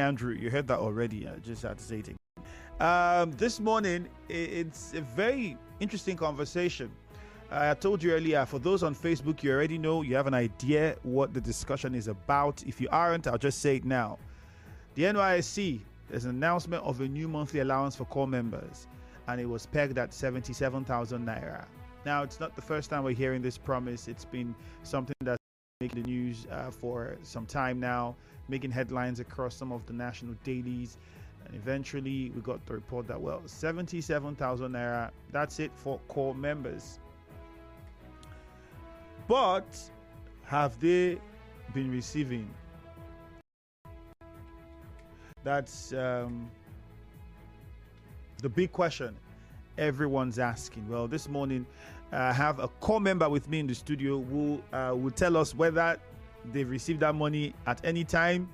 Andrew. You heard that already. I just had to say it. This morning, it's a very interesting conversation. I told you earlier, for those on Facebook, you already know, you have an idea what the discussion is about. If you aren't, I'll just say it now. The NYSC, there's an announcement of a new monthly allowance for corps members, and it was pegged at 77,000 naira. Now, it's not the first time we're hearing this promise. It's been something that's making the news for some time now, making headlines across some of the national dailies. And eventually, we got the report that, well, 77,000 naira, that's it for corps members. But have they been receiving? That's the big question everyone's asking. Well, this morning, I have a corps member with me in the studio who will tell us whether they've received that money at any time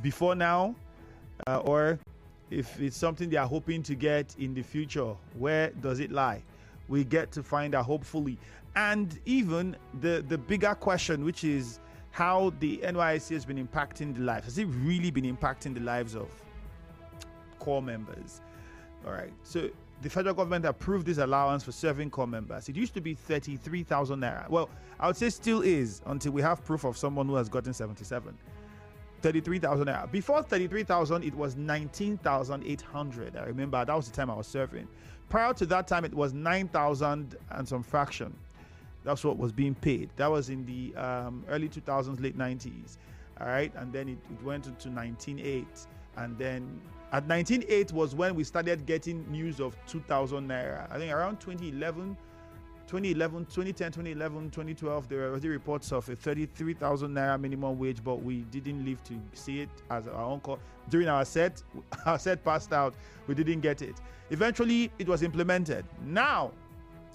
before now, or if it's something they are hoping to get in the future. Where does it lie? We get to find out, hopefully. And even the bigger question, which is how the NYSC has been impacting the lives. Has it really been impacting the lives of corps members? All right. So the federal government approved this allowance for serving corps members. It used to be 33,000 naira. Well, I would say still is until we have proof of someone who has gotten 77. 33,000 naira. Before 33,000, it was 19,800. I remember that was the time I was serving. Prior to that time, it was 9,000 and some fraction. That's what was being paid. That was in the early 2000s, late 90s. All right. And then it went into 19.8. And then at 19.8 was when we started getting news of 2,000 naira. I think around 2010, 2012, there were already reports of a 33,000 naira minimum wage, but we didn't live to see it as our own call. During our set passed out. We didn't get it. Eventually, it was implemented. Now,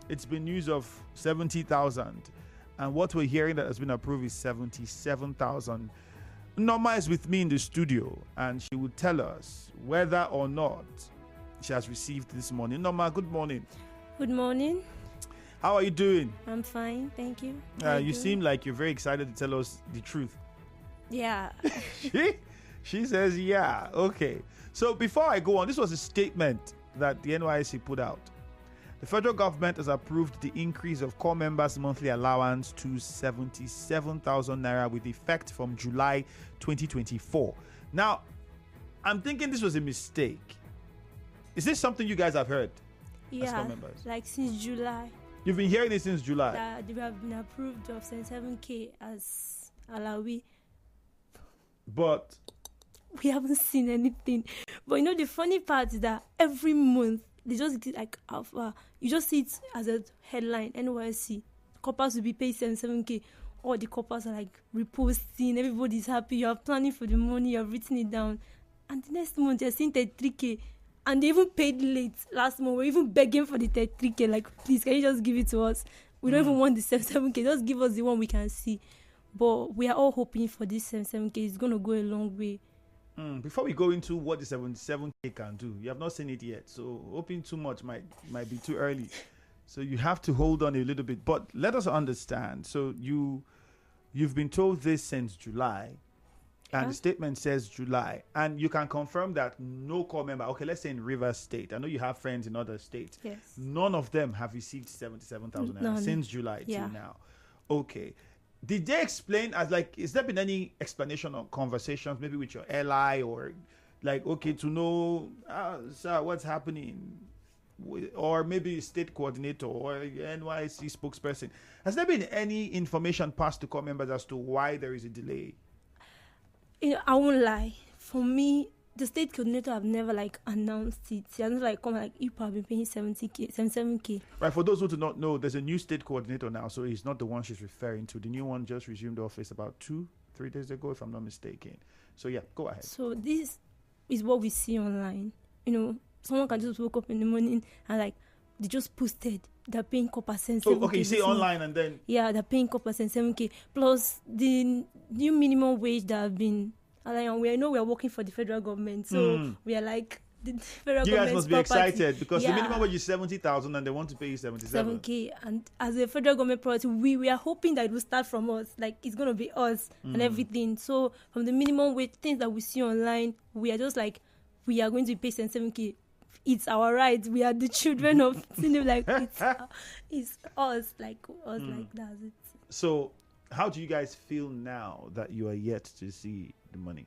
it's been news of 70,000. And what we're hearing that has been approved is 77,000. Norma is with me in the studio, and she will tell us whether or not she has received this morning. Norma, good morning. Good morning. How are you doing? I'm fine, thank you. You seem like you're very excited to tell us the truth. Yeah. She says, yeah. Okay. So before I go on, this was a statement that the NYSC put out. The federal government has approved the increase of corps members' monthly allowance to 77,000 naira with effect from July 2024. Now, I'm thinking this was a mistake. Is this something you guys have heard? Yeah, as corps members? like since July. You've been hearing it since July? That they have been approved of 77K as alawi. But we haven't seen anything. But you know, the funny part is that every month, they just get like alpha. You just see it as a headline. NYSC corpers will be paid 77K. All the corpers are like reposting. Everybody's happy. You are planning for the money. You have written it down, and the next month you're seeing 33K, and they even paid late last month. We're even begging for the 33K. Like, please, can you just give it to us? We don't even want the 77K. Just give us the one we can see. But we are all hoping for this 77K. It's gonna go a long way. Before we go into what the 77K can do, you have not seen it yet, so hoping too much might be too early. So you have to hold on a little bit. But let us understand. So you've been told this since July, and the statement says July, and you can confirm that no corps member. Okay, let's say in Rivers State. I know you have friends in other states. Yes. None of them have received 77,000 since July till now. Okay. Did they explain has there been any explanation or conversations maybe with your ally or to know, sir, what's happening? Or maybe state coordinator or NYSC spokesperson. Has there been any information passed to corps members as to why there is a delay? You know, I won't lie. For me, the state coordinator have never announced it. He hasn't come you probably paying 70K, 77K. Right. For those who do not know, there's a new state coordinator now, so he's not the one she's referring to. The new one just resumed office about 2-3 days ago, if I'm not mistaken. So yeah, go ahead. So this is what we see online. You know, someone can just wake up in the morning and they just posted they're paying corpers 7K. Oh, okay, you see online and then they're paying corpers 7K plus the new minimum wage that have been. We know we are working for the federal government, so we are the federal You guys government's must be property. excited because the Yeah. minimum wage is 70,000 and they want to pay you 77. 7K, and as a federal government property, we are hoping that it will start from us, like it's going to be us and everything. So from the minimum wage, things that we see online, we are just like, we are going to pay 7K. It's our right. We are the children of like it's us, like that's it. So how do you guys feel now that you are yet to see the money?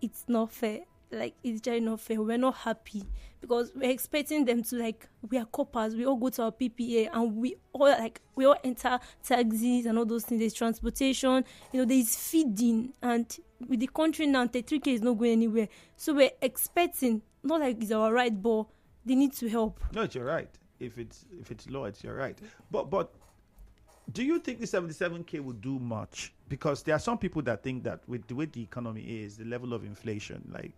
It's not fair. Like, it's just not fair. We're not happy because we're expecting them to, like, we are coppers. We all go to our PPA and we all enter taxis and all those things. There's transportation, there's feeding, and with the country now, 33K is not going anywhere. So we're expecting, not like it's our right, but they need to help. No, it's your right. If it's law, it's your right. But do you think the 77K will do much? Because there are some people that think that with the way the economy is, the level of inflation, like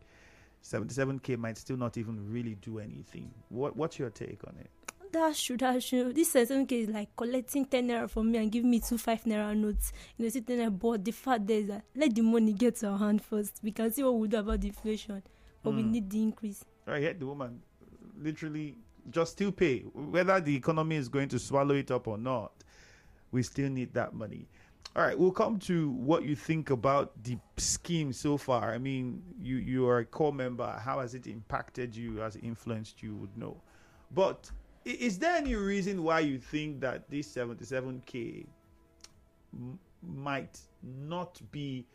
77K might still not even really do anything. What's your take on it? That's true. This 77K is like collecting 10 naira from me and give me 2 5 naira notes. See 10 naira, but the fact is that let the money get to our hand first. We can see what we do about the inflation, but we need the increase. I heard the woman literally just still pay. Whether the economy is going to swallow it up or not, we still need that money. All right, we'll come to what you think about the scheme so far. I mean, you are a core member. How has it impacted you? Has it influenced you? Would know. But is there any reason why you think that this 77K might not be?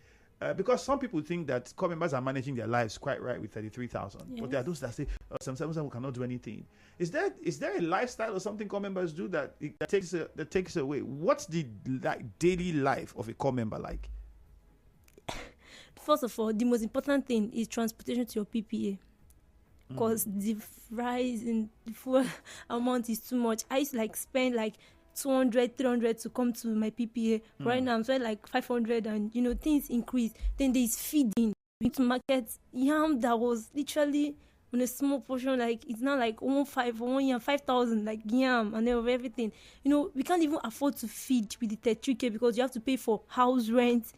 Because some people think that core members are managing their lives quite right with 33,000. Yes. But there are those that say 77,000 cannot do anything. Is there a lifestyle or something core members do that takes away? What's the daily life of a core member like? First of all, the most important thing is transportation to your PPA. Because the rise in the fuel amount is too much. I used to spend 200, 300 to come to my PPA. Right now I'm spending 500, and things increase. Then there's feeding. We to market yam that was literally on a small portion, it's now 1 year 5,000 yam and everything. We can't even afford to feed with the 33K because you have to pay for house rent.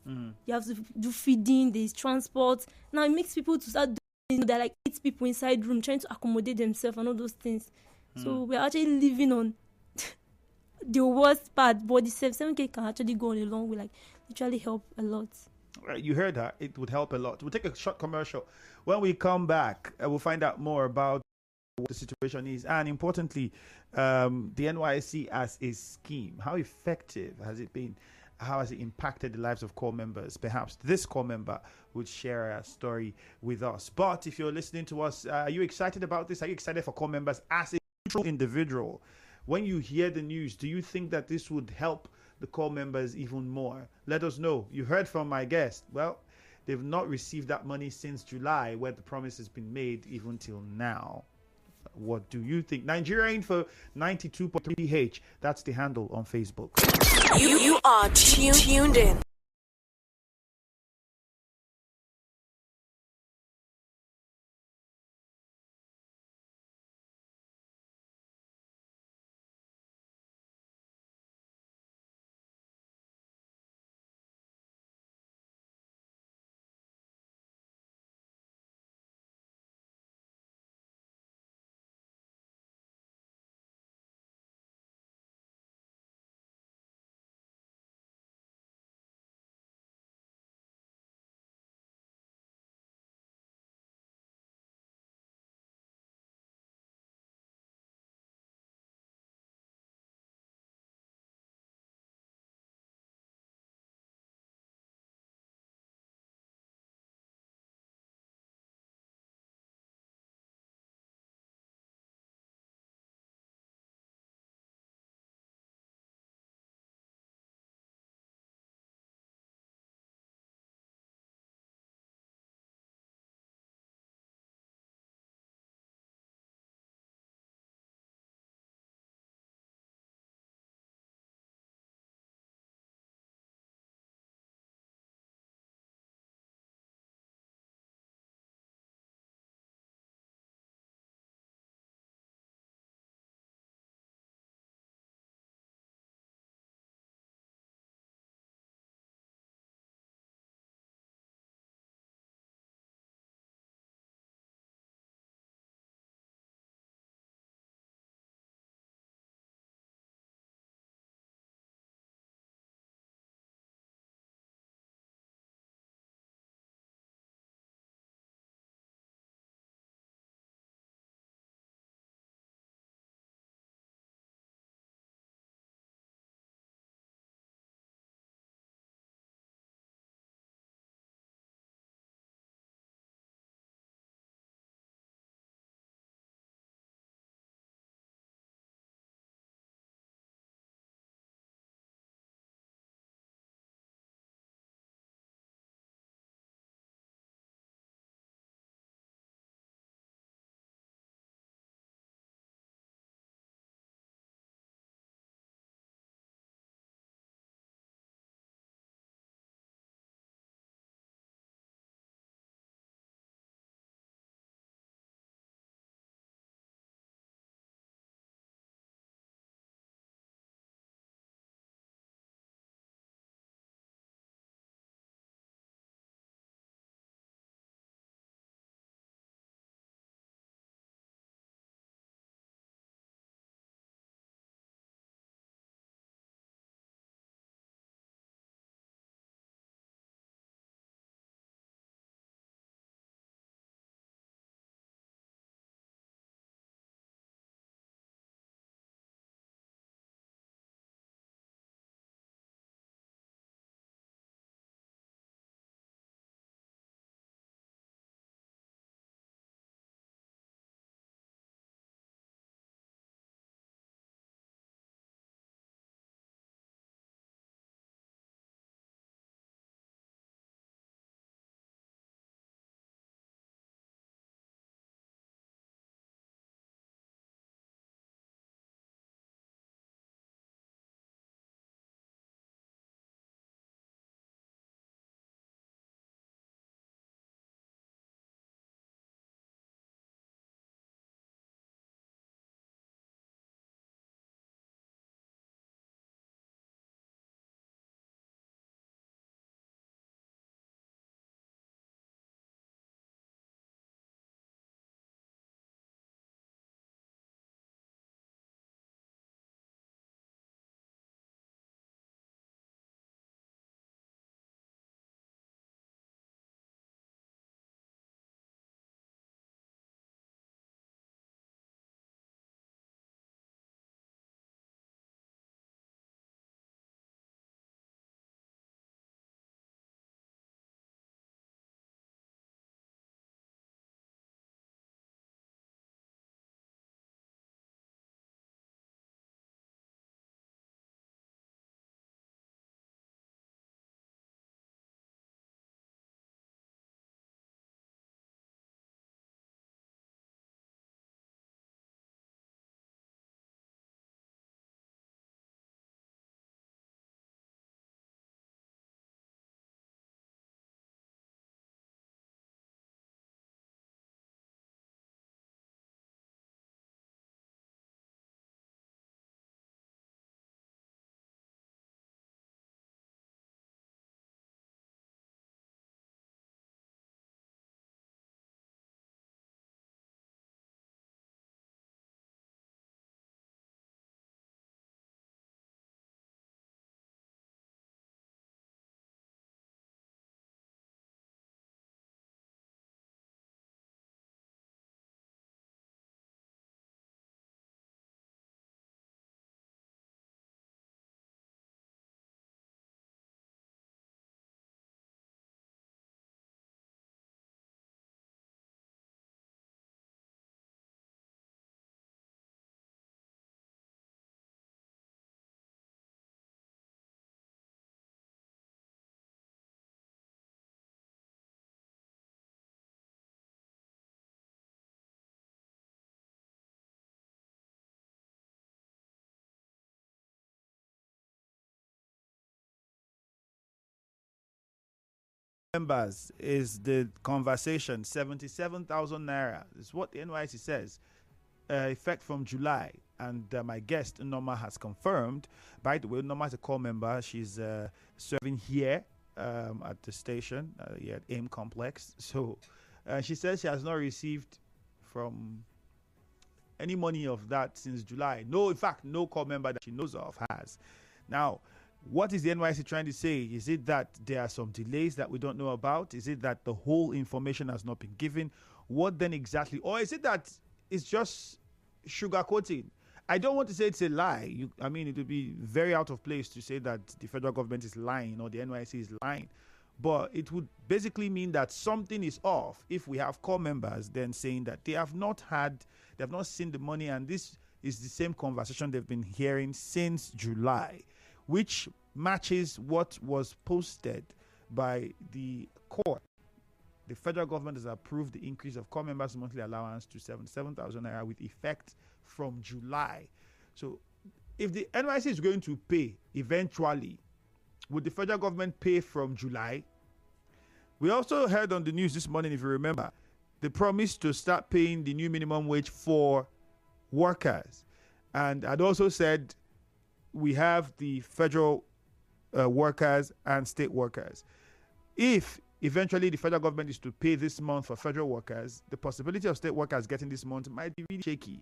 You have to do feeding. There's transport. Now it makes people to start doing. There are 8 people inside room trying to accommodate themselves and all those things. So we're actually living on the worst part, but the 7K can actually go on a long way, literally help a lot. Right, you heard that. It would help a lot. We'll take a short commercial. When we come back, we'll find out more about what the situation is, and importantly, the NYSC as a scheme. How effective has it been? How has it impacted the lives of core members? Perhaps this core member would share a story with us. But if you're listening to us, are you excited about this? Are you excited for core members as a neutral individual? When you hear the news, do you think that this would help the core members even more? Let us know. You heard from my guest. Well, they've not received that money since July, where the promise has been made even till now. What do you think? Nigeria Info 92.3H. That's the handle on Facebook. You are tuned in. members is the conversation. 77,000 naira is what the NYSC says. Effect from July. And my guest, Norma, has confirmed. By the way, Norma is a core member. She's serving here at the station, here at AIM Complex. So she says she has not received from any money of that since July. No, in fact, no core member that she knows of has. Now, what is the NYSC trying to say? Is it that there are some delays that we don't know about? Is it that the whole information has not been given? What then exactly? Or is it that it's just sugarcoating? I don't want to say it's a lie. I mean, it would be very out of place to say that the federal government is lying or the NYSC is lying. But it would basically mean that something is off if we have core members then saying that they have not seen the money, and this is the same conversation they've been hearing since July, which matches what was posted by the court. The federal government has approved the increase of core members' monthly allowance to 77,000 naira with effect from July. So if the NYSC is going to pay eventually, would the federal government pay from July? We also heard on the news this morning, if you remember, the promise to start paying the new minimum wage for workers. And I'd also said we have the federal workers and state workers. If eventually the federal government is to pay this month for federal workers, the possibility of state workers getting this month might be really shaky.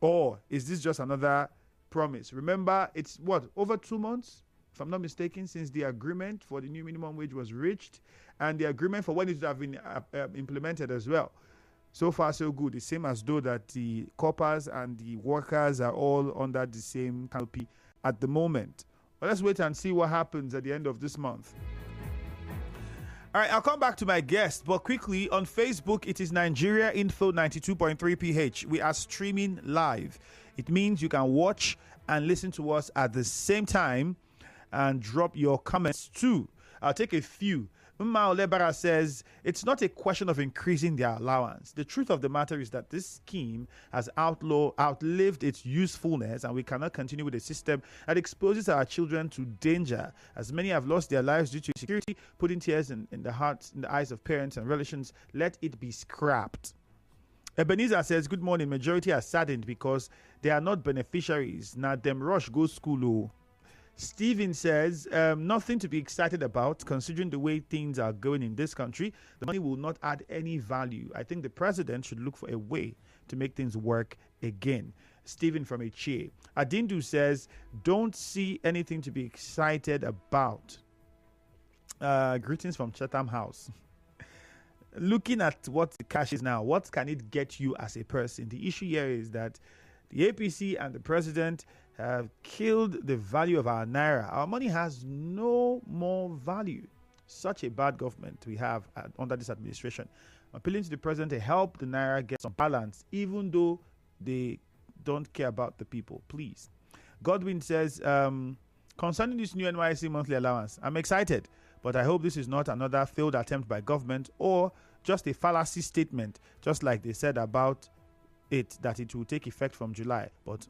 Or is this just another promise? Remember, it's over 2 months, if I'm not mistaken, since the agreement for the new minimum wage was reached, and the agreement for when it would have been implemented as well. So far, so good. It seems as though that the corpers and the workers are all under the same canopy at the moment. But let's wait and see what happens at the end of this month. All right, I'll come back to my guest, but quickly on Facebook, it is Nigeria Info 92.3 PH. We are streaming live. It means you can watch and listen to us at the same time and drop your comments too. I'll take a few. Mma Olebara says, it's not a question of increasing their allowance. The truth of the matter is that this scheme has outlived its usefulness, and we cannot continue with a system that exposes our children to danger, as many have lost their lives due to insecurity, putting tears in the eyes of parents and relations. Let it be scrapped. Ebenezer says, good morning. Majority are saddened because they are not beneficiaries. Now them rush go school. Steven says, nothing to be excited about considering the way things are going in this country. The money will not add any value. I think the president should look for a way to make things work again. Stephen from Echie. Adindu says, don't see anything to be excited about. Greetings from Chatham House. Looking at what the cash is now, what can it get you as a person? The issue here is that the APC and the president have killed the value of our naira. Our money has no more value. Such a bad government we have under this administration. I'm appealing to the president to help the naira get some balance, even though they don't care about the people. Please. Godwin says, concerning this new NYSC monthly allowance, I'm excited, but I hope this is not another failed attempt by government or just a fallacy statement, just like they said about it, that it will take effect from July. But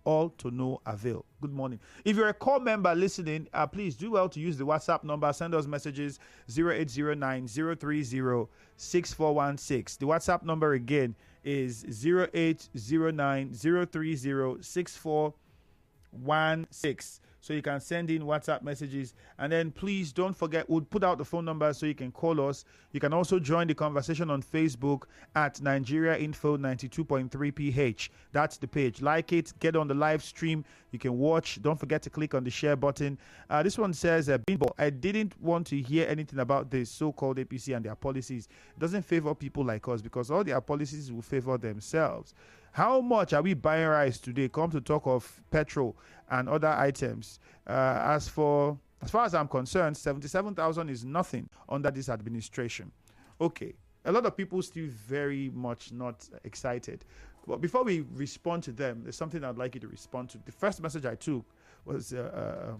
all to no avail. Good morning. If you're a core member listening, please do well to use the WhatsApp number. Send us messages 0809-030-6416. The WhatsApp number again is 0809-030-6416. So you can send in WhatsApp messages, and then please don't forget, we'll put out the phone number so you can call us. You can also join the conversation on Facebook at Nigeria Info 92.3 PH. That's the page. Like it, get on the live stream. You can watch. Don't forget to click on the share button. This one says, Bimbo, I didn't want to hear anything about this so-called APC and their policies. It doesn't favor people like us because all their policies will favor themselves. How much are we buying rice today? Come to talk of petrol and other items. As far as I'm concerned, 77,000 is nothing under this administration. Okay, a lot of people still very much not excited. But before we respond to them, there's something I'd like you to respond to. The first message I took was a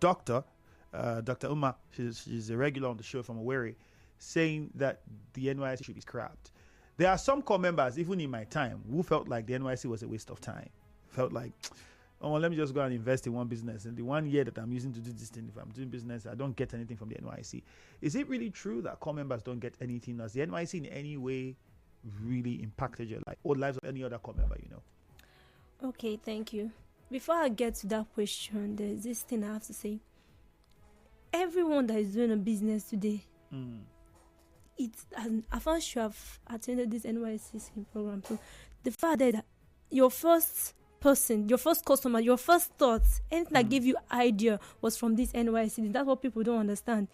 doctor, Dr. Uma. She's a regular on the show from Owerri, saying that the NYSC should be scrapped. There are some core members, even in my time, who felt like the NYSC was a waste of time. Felt like oh, let me just go and invest in one business. And the 1 year that I'm using to do this thing, if I'm doing business, I don't get anything from the NYSC. Is it really true that core members don't get anything? Has the NYSC in any way really impacted your life or lives of any other core member, you know? Okay, thank you. Before I get to that question, there's this thing I have to say. Everyone that is doing a business today, I found you have attended this NYSC scheme program. So the fact that your first person, your first customer, your first thoughts, anything that gave you idea was from this NYSC. That's what people don't understand.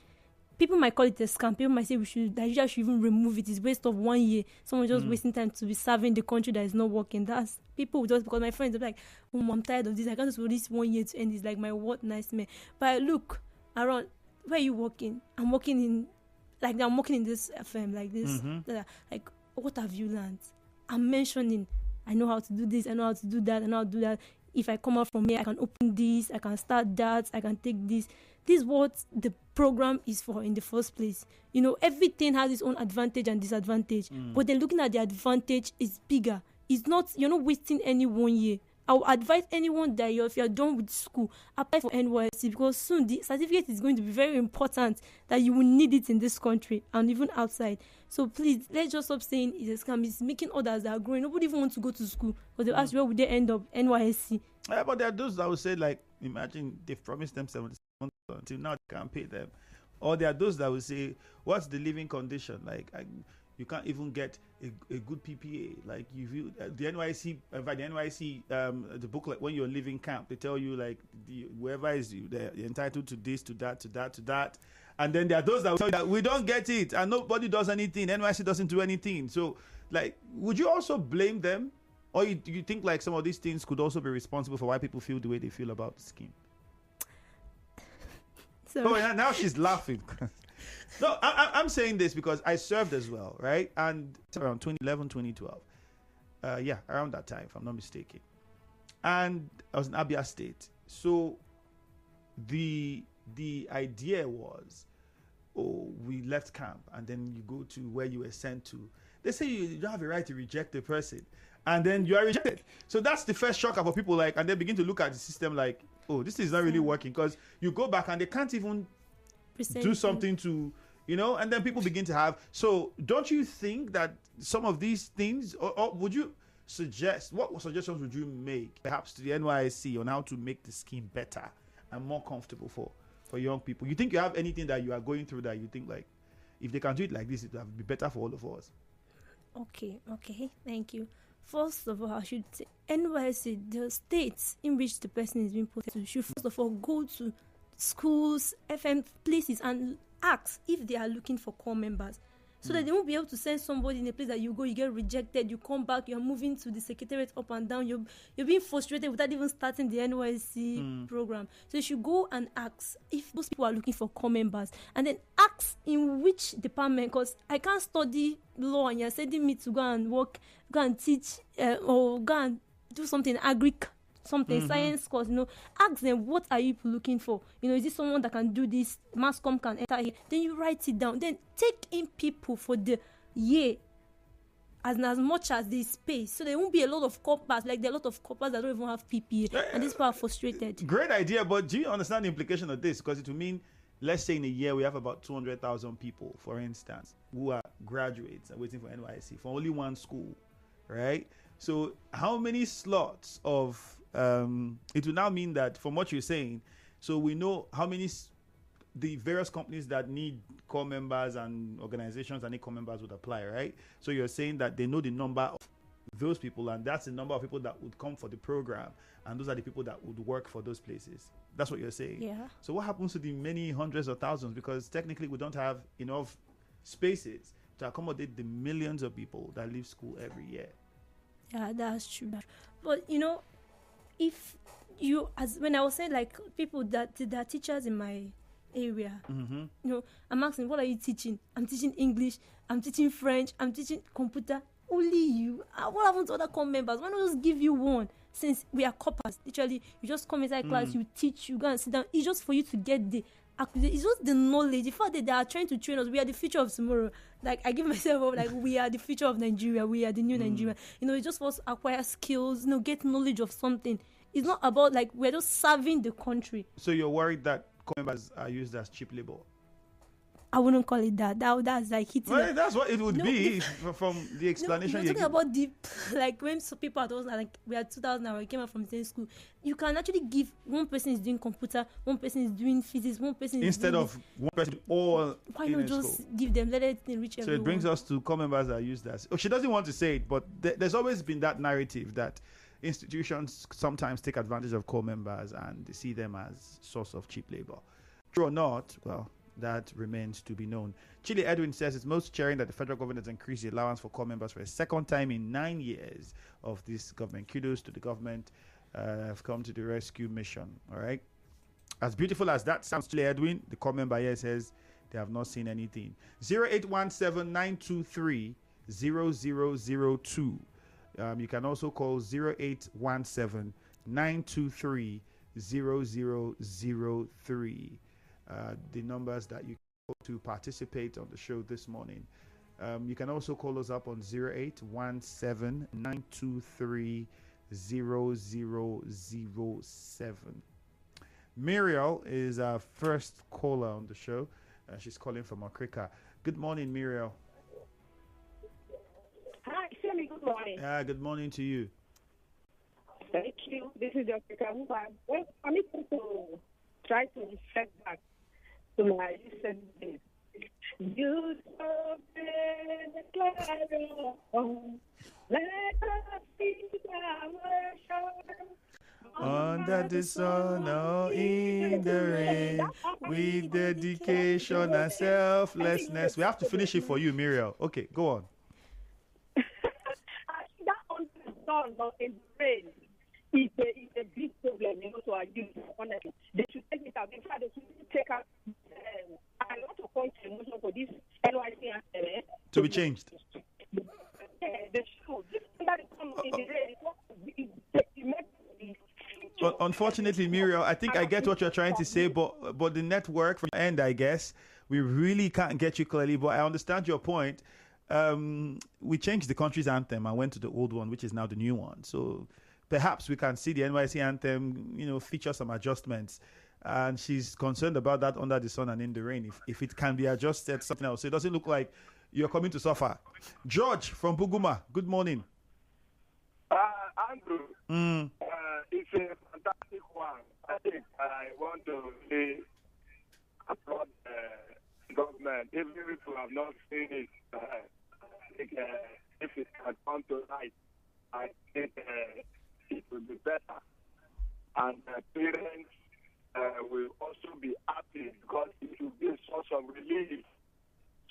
People might call it a scam. People might say Nigeria should even remove it. It's waste of 1 year. Someone just wasting time to be serving the country that is not working. That's people just, because my friends are like, oh, I'm tired of this. I can't just wait this 1 year to end. It's like my what nightmare. But I look around, where are you working? I'm working in this FM like this. Like, what have you learned? I'm mentioning, I know how to do this, I know how to do that, I know how to do that. If I come out from here, I can open this, I can start that, I can take this. This is what the program is for in the first place. You know, everything has its own advantage and disadvantage. But then looking at the advantage is bigger. It's not, you're not wasting any 1 year. I would advise anyone that if you're done with school, apply for NYSC, because soon the certificate is going to be very important, that you will need it in this country and even outside. So please, let's just stop saying it's a scam. It's making others that are growing. Nobody even wants to go to school, because they'll ask where would they end up? NYSC. Yeah, but there are those that would say, like, imagine they've promised them 70 months until now they can't pay them. Or there are those that would say, what's the living condition? Like, you can't even get a good PPA. Like, the NYSC, in fact, the NYSC, the booklet, when you're leaving camp, they tell you, like, whoever is you, they're entitled to this, to that, to that, to that. And then there are those that will tell you that we don't get it and nobody does anything. NYSC doesn't do anything. So, like, would you also blame them? Or do you think, like, some of these things could also be responsible for why people feel the way they feel about the scheme? Oh, now she's laughing. No, I'm saying this because I served as well, right? And around 2011, 2012. Yeah, around that time, if I'm not mistaken. And I was in Abia State. So the idea was, we left camp and then you go to where you were sent to. They say you don't have a right to reject the person. And then you are rejected. So that's the first shocker for people, like, and they begin to look at the system like, oh, this is not really working, because you go back and they can't even do something to, you know, and then people begin to have. So don't you think that some of these things, or would you suggest, what suggestions would you make perhaps to the NYSC on how to make the scheme better and more comfortable for young people? You think you have anything that you are going through that you think, like, if they can do it like this, it would be better for all of us? Okay, thank you. First of all, I should say NYSC, the states in which the person is being put to, should first of all go to schools, FM places, and ask if they are looking for core members, so that they won't be able to send somebody in a place that you go, you get rejected, you come back, you're moving to the secretariat up and down, you're being frustrated without even starting the NYSC program. So you should go and ask if those people are looking for core members, and then ask in which department, because I can't study law and you're sending me to go and work, go and teach, or go and do something science course, you know. Ask them, what are you looking for? You know, is this someone that can do this? Mass comm can enter here. Then you write it down. Then take in people for the year as much as they space. So there won't be a lot of corpers, like there are a lot of corpers that don't even have PPA. And these people are frustrated. Great idea, but do you understand the implication of this? Because it will mean, let's say in a year we have about 200,000 people, for instance, who are graduates and waiting for NYSC for only one school, right? So how many slots of it will now mean that, from what you're saying, so we know how many the various companies that need core members and organizations that need core members would apply, right? So you're saying that they know the number of those people, and that's the number of people that would come for the program, and those are the people that would work for those places. That's what you're saying. Yeah. So what happens to the many hundreds of thousands? Because technically we don't have enough spaces to accommodate the millions of people that leave school every year. Yeah, that's true. But you know, if you, as when I was saying, like, people that are teachers in my area, you know, I'm asking, what are you teaching? I'm teaching English, I'm teaching French, I'm teaching computer. Only you. What happens to other core members? Why not just give you one? Since we are coppers, literally, you just come inside class, you teach, you go and sit down. It's just for you to get the acquisition. It's just the knowledge. The fact that they are trying to train us. We are the future of tomorrow. Like, I give myself up, like, we are the future of Nigeria. We are the new Nigeria. You know, it's just for us to acquire skills, you know, get knowledge of something. It's not about like we're just serving the country. So you're worried that corps members are used as cheap labor? I wouldn't call it that. That's like hitting. Well, that's what it would No, be from the explanation you're you talking give. about the like when some people are those like we are 2000 and we came out from the same school. You can actually give one person is doing computer, one person is doing physics, one person is Instead doing of one person all why in not a just school. give them, let it reach So everyone. it brings us to corps members are used as. Oh, she doesn't want to say it, but there's always been that narrative that institutions sometimes take advantage of corps members and they see them as source of cheap labor. True or not, well, that remains to be known. Chile Edwin says it's most cheering that the federal government has increased the allowance for corps members for a second time in 9 years of this government. Kudos to the government. Have come to the rescue mission. All right. As beautiful as that sounds, Chile Edwin, the corps member here says they have not seen anything. 0817-923-0002. You can also call 0817-923-0003. The numbers that you call to participate on the show this morning. You can also call us up on 0817-923-0007. Muriel is our first caller on the show. She's calling from Okrika. Good morning, Muriel. Hi, Shirley, good morning. Good morning to you. Thank you. This is Dr. Kabuba. Well, I'm going to try to reflect back to my recent days. You open the cloud, let us see our shore. Under the sun or in the rain, with dedication and selflessness. We have to finish it for you, Muriel. Okay, go on. That under the sun or in the rain is a big problem, to our youth, honestly. They should take it out. In fact, they should take out. I want to point to emotion for this NYSC answer. To be changed. They should. This under the sun or in the rain, But unfortunately, Muriel, I think I get what you're trying to say, but the network from your end, I guess, we really can't get you clearly. But I understand your point. We changed the country's anthem and went to the old one, which is now the new one. So perhaps we can see the NYC anthem, feature some adjustments. And she's concerned about that under the sun and in the rain. If it can be adjusted, something else. So it doesn't look like you're coming to suffer. George from Buguma, good morning. Andrew, it's a fantastic one. I think I want to say applaud the government, even if we have not seen it. I think if it had come to light, I think it would be better. And parents will also be happy because it will be a source of relief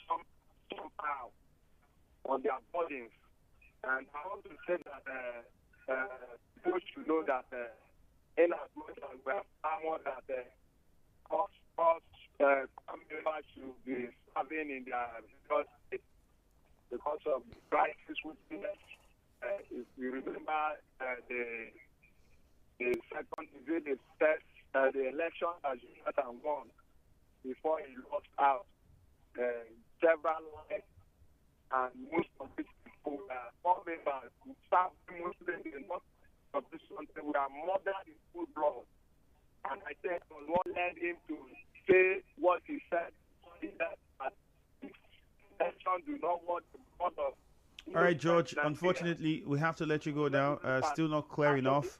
somehow on their burdens. And I want to say that people should know that in as much as we have someone that members should be serving in their because of the crisis with if you remember the second debate, the election that Jonathan won before he lost out, several lives and most of these people corps members who serve Muslims in most of this country. We are more than in full blood. And I think what led him to say what he said, that election do not want the blood of. All right, George, unfortunately, we have to let you go now. Still not clear enough.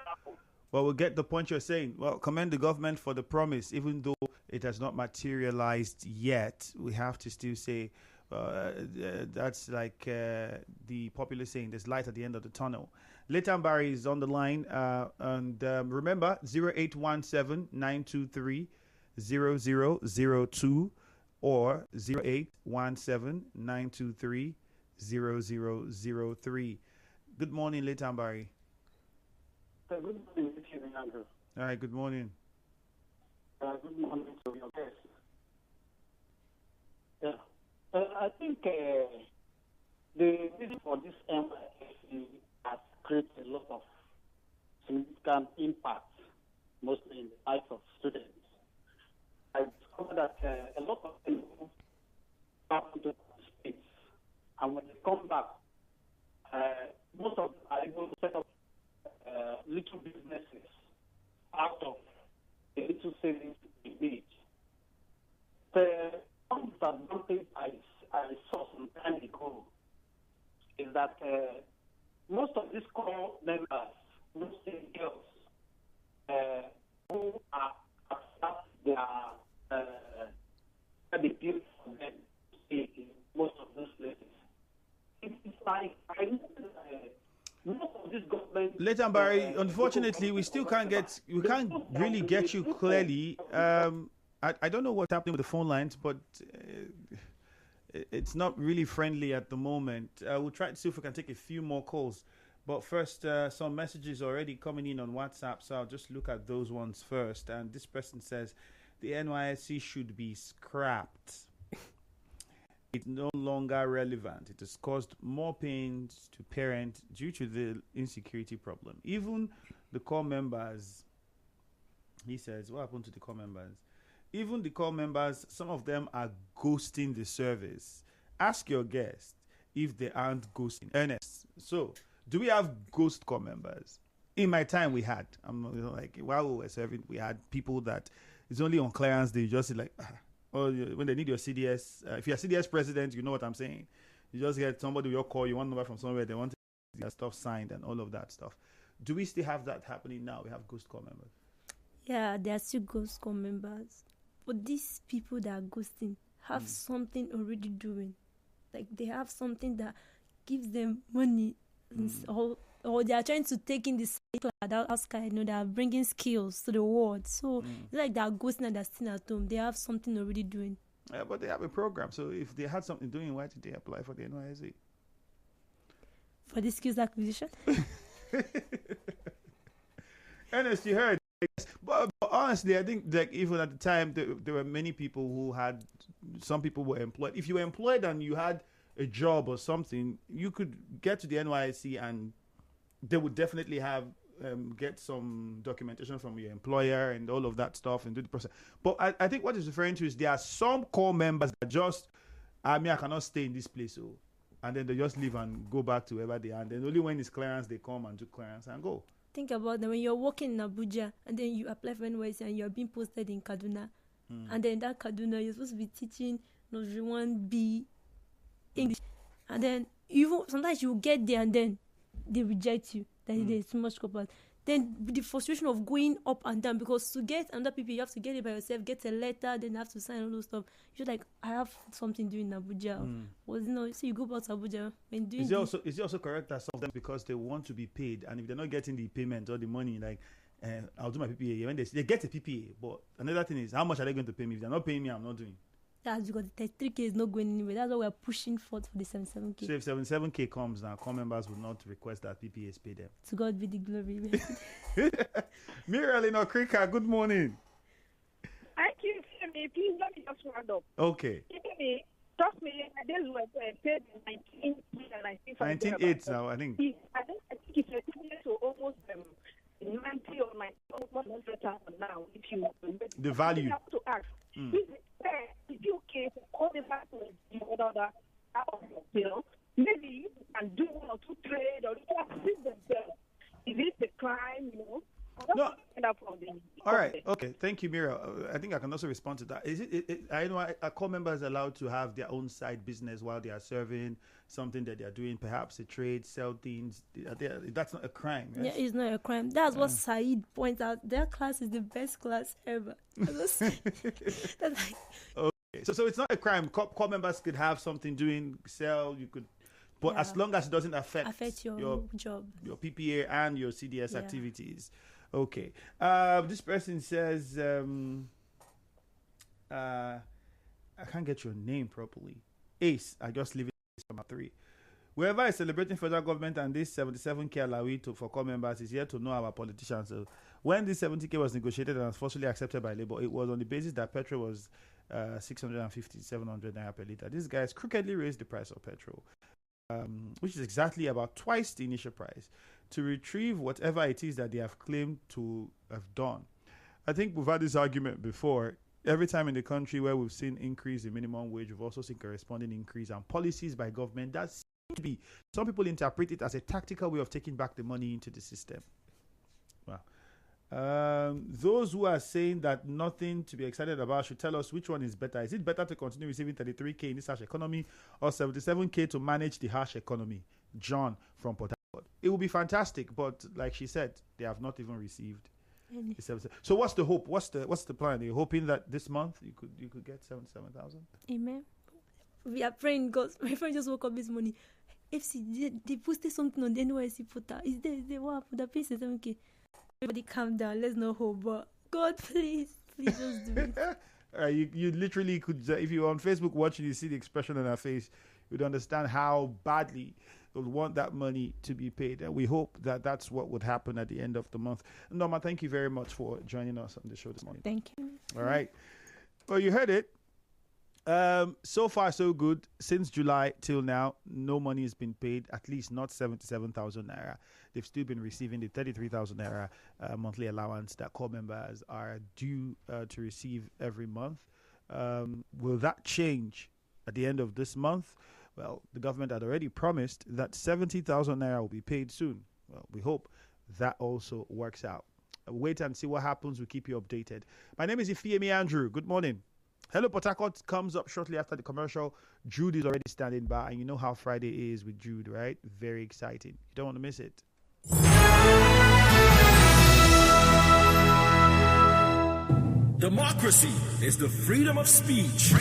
Well, we'll get the point you're saying. Well, commend the government for the promise, even though it has not materialized yet. We have to still say that's like the popular saying, there's light at the end of the tunnel. Leighton Barry is on the line. And remember, 0817-923-0002 or 0817-923-0003. Good morning, Leighton Barry. Good morning, Andrew. All right, good morning. Good morning to your guest. Yeah. I think the reason for this NYSC has created a lot of significant impact, mostly in the lives of students. I discovered that a lot of people happen to participate, and when they come back, most of them are able to set up little businesses into savings we need. The one disadvantage I saw some time ago is that most of these core members, mostly girls, who are at their the built for them in most of those places. It's like most of this government. Leighton Barry, unfortunately, we can't really get you clearly. I don't know what's happening with the phone lines, but it's not really friendly at the moment. We'll try to see if we can take a few more calls. But first, some messages already coming in on WhatsApp, so I'll just look at those ones first. And this person says, the NYSC should be scrapped. It's no longer relevant. It has caused more pains to parents due to the insecurity problem. Even the core members, he says, what happened to the core members? Even the core members, some of them are ghosting the service. Ask your guest if they aren't ghosting. Ernest, so do we have ghost core members? In my time, we had. While we were serving, we had people that it's only on clearance they just say like, when they need your CDS. If you're a CDS president, you know what I'm saying. You just get somebody with your call, you want number from somewhere, they want their stuff signed and all of that stuff. Do we still have that happening now? We have ghost core members. Yeah, there are still ghost core members. But these people that are ghosting have something already doing. Like they have something that gives them money or they are trying to take in this outside, they are bringing skills to the world. So it's like they are ghosting and they're still at home. They have something already doing. Yeah, but they have a program. So if they had something doing, why did they apply for the NYSC? For the skills acquisition? Ernest, you heard. But honestly, I think that even at the time, there were many people who had, some people were employed. If you were employed and you had a job or something, you could get to the NYSC and they would definitely have get some documentation from your employer and all of that stuff and do the process. But I think what he's referring to is there are some core members that just, I cannot stay in this place. So, and then they just leave and go back to wherever they are. And then only when it's clearance, they come and do clearance and go. Think about that when you're working in Abuja and then you apply for NYSC and you're being posted in Kaduna. And then that Kaduna, you're supposed to be teaching nursery 1B English. And then sometimes you get there and then they reject you. That there's too much corporate. Then the frustration of going up and down, because to get another people, you have to get it by yourself, get a letter, then you have to sign all those stuff. You're like, I have something doing in Abuja. So you go back to Abuja when doing. Is it also correct that some of them, because they want to be paid, and if they're not getting the payment or the money, like I'll do my PPA when they get a PPA, but another thing is how much are they going to pay me? If they're not paying me, I'm not doing. That's because the 33K is not going anywhere. That's why we're pushing for the 77K. So if 77K comes now, core members will not request that PPAs pay them. To God be the glory. Miriam in Okrika, good morning. Thank you, Femi. Please let me just round up. Okay. Trust me, my days were paid in 19.8 now, I think. I think it's a to almost 90 or 100,000 now. If you the value. You have to ask. If you okay for all the back to maybe you can do one or two trade or you can assist themselves. Is it a crime, No. All right. Okay. Thank you, Mira. I think I can also respond to that. Is it I know a core member is allowed to have their own side business while they are serving, something that they are doing, perhaps a trade, sell things. That's not a crime. Yes? Yeah, it's not a crime. That's what Saeed points out. Their class is the best class ever. That's like, okay. So it's not a crime. Core members could have something doing, sell. You could. But as long as it doesn't affect your job, your PPA and your CDS activities. Okay. This person says, I can't get your name properly. Ace, I just leave it number 3. Whoever is celebrating federal government and this 77K allowance for core members is here to know our politicians. So when this 70K was negotiated and forcefully accepted by Labour, it was on the basis that petrol was 650, 700 naira per litre. These guys crookedly raised the price of petrol. Which is exactly about twice the initial price, to retrieve whatever it is that they have claimed to have done. I think we've had this argument before. Every time in the country where we've seen increase in minimum wage, we've also seen corresponding increase and policies by government that seem to be, some people interpret it as a tactical way of taking back the money into the system. Well, Those who are saying that nothing to be excited about should tell us which one is better. Is it better to continue receiving 33K in this harsh economy or 77K to manage the harsh economy? John from Port Harcourt. It will be fantastic, but like she said, they have not even received. So what's the hope? What's the plan? Are you hoping that this month you could get 77,000? Amen. We are praying because my friend just woke up this morning. FC, they posted something on the NYSC portal. Is there what happened? That pays 7K. Everybody calm down. Let's not hope. But God, please just do it. You literally could, if you're on Facebook watching, you see the expression on her face, you'd understand how badly they would want that money to be paid. And we hope that that's what would happen at the end of the month. Norma, thank you very much for joining us on the show this morning. Thank you. All right. Well, you heard it. So far, so good. Since July till now, no money has been paid, at least not 77,000 naira. They've still been receiving the 33,000 naira monthly allowance that corps members are due to receive every month. Will that change at the end of this month? Well, the government had already promised that 70,000 naira will be paid soon. Well, we hope that also works out. Wait and see what happens. We'll keep you updated. My name is Ifeemi Andrew. Good morning. Hello, Port Harcourt comes up shortly after the commercial. Jude is already standing by, and you know how Friday is with Jude, right? Very exciting. You don't want to miss it. Democracy is the freedom of speech.